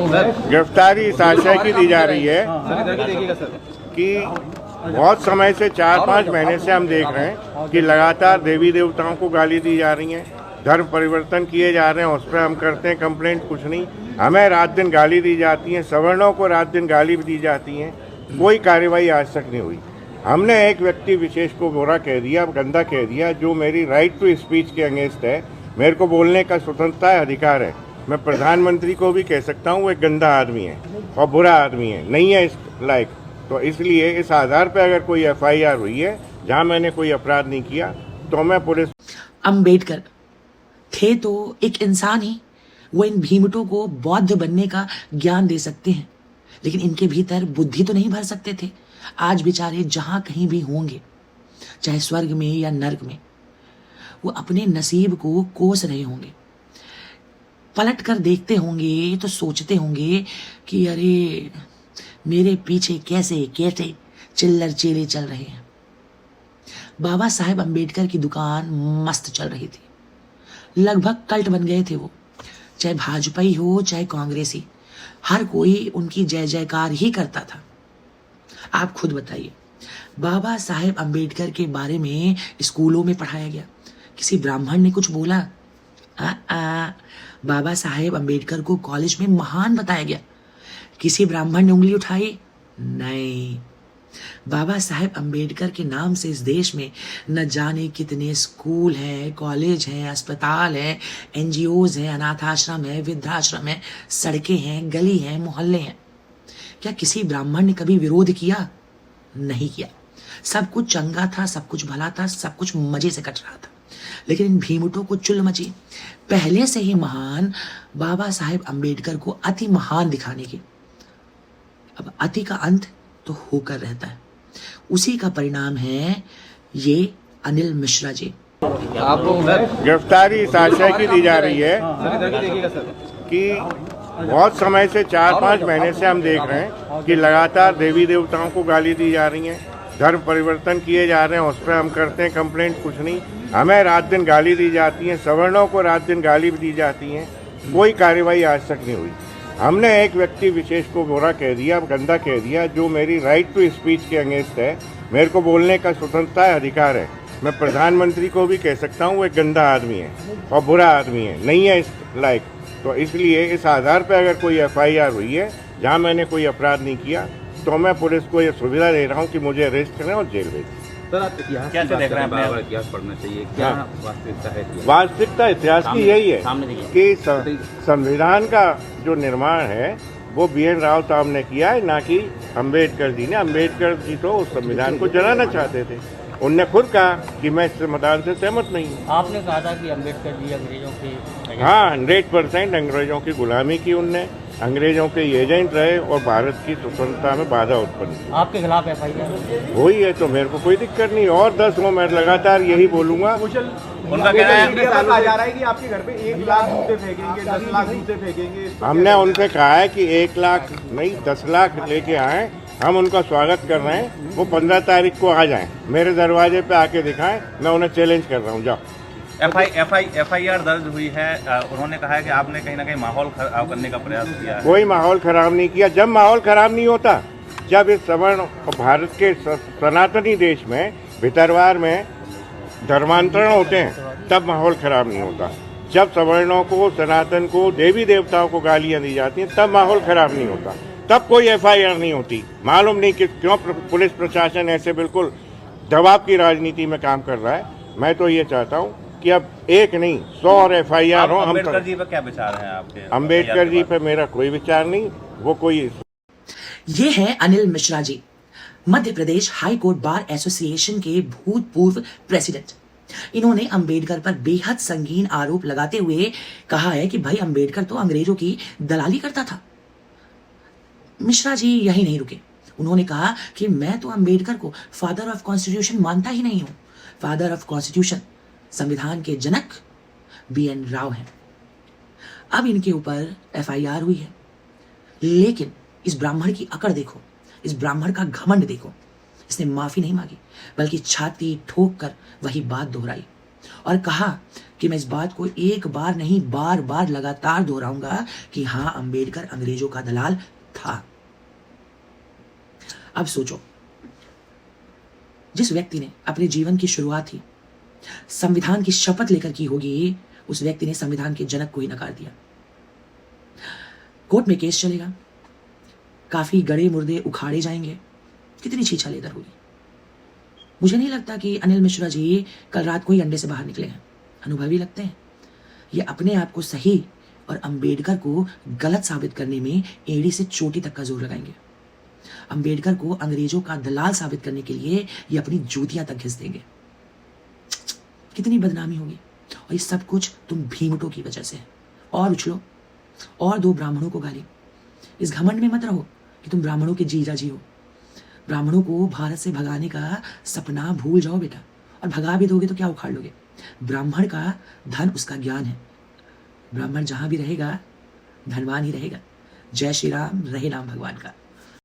गिरफ्तारी इस आशय की दी जा रही है कि बहुत समय से 4-5 महीने से हम देख रहे हैं कि लगातार देवी देवताओं को गाली दी जा रही है, धर्म परिवर्तन किए जा रहे हैं, उस पर हम करते हैं कंप्लेंट, कुछ नहीं। हमें रात दिन गाली दी जाती है, सवर्णों को रात दिन गाली दी जाती है, कोई कार्रवाई आज तक नहीं हुई। हमने एक व्यक्ति विशेष को बुरा कह दिया, गंदा कह दिया, जो मेरी राइट टू स्पीच के अगेंस्ट है। मेरे को बोलने का स्वतंत्रता है, अधिकार है। मैं प्रधानमंत्री को भी कह सकता हूँ वो एक गंदा आदमी है और बुरा आदमी है, नहीं है इस लायक। तो इसलिए इस आधार पर अगर कोई FIR हुई है जहाँ मैंने कोई अपराध नहीं किया तो मैं पुलिस। अंबेडकर थे तो एक इंसान ही, वो इन भीमटों को बौद्ध बनने का ज्ञान दे सकते हैं, लेकिन इनके भीतर बुद्धि तो नहीं भर सकते थे। आज बेचारे जहां कहीं भी होंगे, चाहे स्वर्ग में या नर्क में, वो अपने नसीब को कोस रहे होंगे। पलट कर देखते होंगे तो सोचते होंगे कि अरे मेरे पीछे कैसे कैसे चिल्लर चेले चल रहे हैं। बाबा साहेब अंबेडकर की दुकान मस्त चल रही थी, लगभग कल्ट बन गए थे वो। चाहे भाजपा ही हो चाहे कांग्रेसी, हर कोई उनकी जय जयकार ही करता था। आप खुद बताइए, बाबा साहेब अंबेडकर के बारे में स्कूलों में पढ़ाया गया, किसी ब्राह्मण ने कुछ बोला? बाबा साहेब अंबेडकर को कॉलेज में महान बताया गया, किसी ब्राह्मण ने उंगली उठाई? नहीं। बाबा साहेब अंबेडकर के नाम से इस देश में न जाने कितने स्कूल हैं, कॉलेज हैं, अस्पताल हैं, NGOs हैं, अनाथ आश्रम है, वृद्धाश्रम है, सड़कें हैं, गली हैं, मोहल्ले हैं। क्या किसी ब्राह्मण ने कभी विरोध किया? नहीं किया। सब कुछ चंगा था, सब कुछ भला था, सब कुछ मजे से कट रहा था। लेकिन इन भीमटों को चुल मची, पहले से ही महान बाबा साहेब अंबेडकर को अति महान दिखाने की। अब अति का अंत तो होकर रहता है, उसी का परिणाम है ये अनिल मिश्रा जी। आपको गिरफ्तारी इस आशय की दी जा रही है कि बहुत समय से 4-5 महीने से हम देख रहे हैं कि लगातार देवी देवताओं को गाली दी जा रही है, धर्म परिवर्तन किए जा रहे हैं, उस पर हम करते हैं कंप्लेंट, कुछ नहीं। हमें रात दिन गाली दी जाती है, सवर्णों को रात दिन गाली दी जाती है, कोई कार्रवाई आज तक नहीं हुई। हमने एक व्यक्ति विशेष को बुरा कह दिया, गंदा कह दिया, जो मेरी राइट टू स्पीच के अगेंस्ट है। मेरे को बोलने का स्वतंत्रता है, अधिकार है। मैं प्रधानमंत्री को भी कह सकता हूँ वो एक गंदा आदमी है और बुरा आदमी है, नहीं है इस लायक। तो इसलिए इस आधार पर अगर कोई FIR हुई है जहाँ मैंने कोई अपराध नहीं किया तो मैं पुलिस को ये सुविधा दे रहा हूँ कि मुझे अरेस्ट करें और जेल भेजें। सर, आप इतिहास कैसे देख रहे हैं? इतिहास पढ़ना चाहिए, क्या वास्तविकता है? वास्तविकता इतिहास की यही है कि संविधान का जो निर्माण है वो BN राव साहब ने किया है, ना कि अम्बेडकर जी ने। अम्बेडकर जी तो उस संविधान को जलाना चाहते थे। उनने खुद कहा कि मैं इस संविधान से सहमत नहीं हूँ। आपने कहा था कि अम्बेडकर जी अंग्रेजों की, हाँ, 100% अंग्रेजों की गुलामी की उनने, अंग्रेजों के एजेंट रहे और भारत की स्वतंत्रता में बाधा उत्पन्न की। आपके खिलाफ FIR वही है तो मेरे को कोई दिक्कत नहीं, और 10 हो, मैं लगातार यही बोलूंगा। उनका कहना है कहा जा रहा है कि आपके घर पे 1 लाख जूते फेंकेंगे, 10 लाख जूते फेंकेंगे। हमने उनसे कहा है कि 1 लाख नहीं 10 लाख लेके आए, हम उनका स्वागत कर रहे हैं। वो 15 तारीख को आ जाएं, मेरे दरवाजे पे आके दिखाएं, मैं उन्हें चैलेंज कर रहा हूँ। जाओ। FIR दर्ज हुई है। उन्होंने कहा है कि आपने कहीं ना कहीं माहौल खराब करने का प्रयास किया है। कोई माहौल खराब नहीं किया। जब माहौल खराब नहीं होता, जब इस सवर्ण भारत के सनातनी देश में भितरवार में धर्मांतरण होते हैं तब माहौल खराब नहीं होता। जब सवर्णों को, सनातन को, देवी देवताओं को गालियां दी जाती हैं तब माहौल खराब नहीं होता, तब कोई FIR नहीं होती। मालूम नहीं कि क्यों पुलिस प्रशासन ऐसे बिल्कुल दबाव की राजनीति में काम कर रहा है। मैं तो ये चाहता हूँ कि अब एक नहीं 100 और FIR हो। हम अम्बेडकर जी पर क्या विचार है आपके? अम्बेडकर जी पर मेरा कोई विचार नहीं, वो कोई। ये है Anil Mishra ji, Madhya Pradesh high court bar association के भूतपूर्व प्रेसिडेंट। इन्होंने अंबेडकर पर बेहद संगीन आरोप लगाते हुए कहा है कि भाई अंबेडकर तो अंग्रेजों की दलाली करता था। मिश्रा जी यही नहीं रुके, उन्होंने कहा कि मैं तो अंबेडकर को फादर ऑफ कॉन्स्टिट्यूशन मानता ही नहीं हूं। फादर ऑफ कॉन्स्टिट्यूशन, संविधान के जनक BN राव हैं। अब इनके ऊपर FIR हुई है, लेकिन इस ब्राह्मण की अकड़ देखो, इस ब्राह्मण का घमंड देखो। इसने माफी नहीं मांगी, बल्कि छाती ठोक कर वही बात दोहराई। और कहा कि मैं इस बात को एक बार नहीं बार बार लगातार दोहराऊंगा कि हां, अंबेडकर अंग्रेजों का दलाल था। अब सोचो, जिस व्यक्ति ने अपने जीवन की शुरुआत ही संविधान की शपथ लेकर की होगी, उस व्यक्ति ने संविधान के जनक को ही नकार दिया। कोर्ट में केस चलेगा, काफी गड़े मुर्दे उखाड़े जाएंगे, कितनी छीछा लेदर होगी। मुझे नहीं लगता कि अनिल मिश्रा जी कल रात को ही अंडे से बाहर निकले हैं, अनुभवी लगते हैं। ये अपने आप को सही और अंबेडकर को गलत साबित करने में एड़ी से चोटी तक का जोर लगाएंगे। अंबेडकर को अंग्रेजों का दलाल साबित करने के लिए ये अपनी जूतियां तक घिस देंगे। कितनी बदनामी होगी। और ये सब कुछ तुम भीमटों की वजह से है। और उछलो और दो ब्राह्मणों को गाली। इस घमंड में मत रहो कि तुम ब्राह्मणों के जीजा जी हो। ब्राह्मणों को भारत से भगाने का सपना भूल जाओ बेटा, और भगा भी दोगे तो क्या उखाड़ लोगे। ब्राह्मण का धन उसका ज्ञान है। ब्राह्मण जहां भी रहेगा धनवान ही रहेगा। जय श्री राम, रहे नाम भगवान का।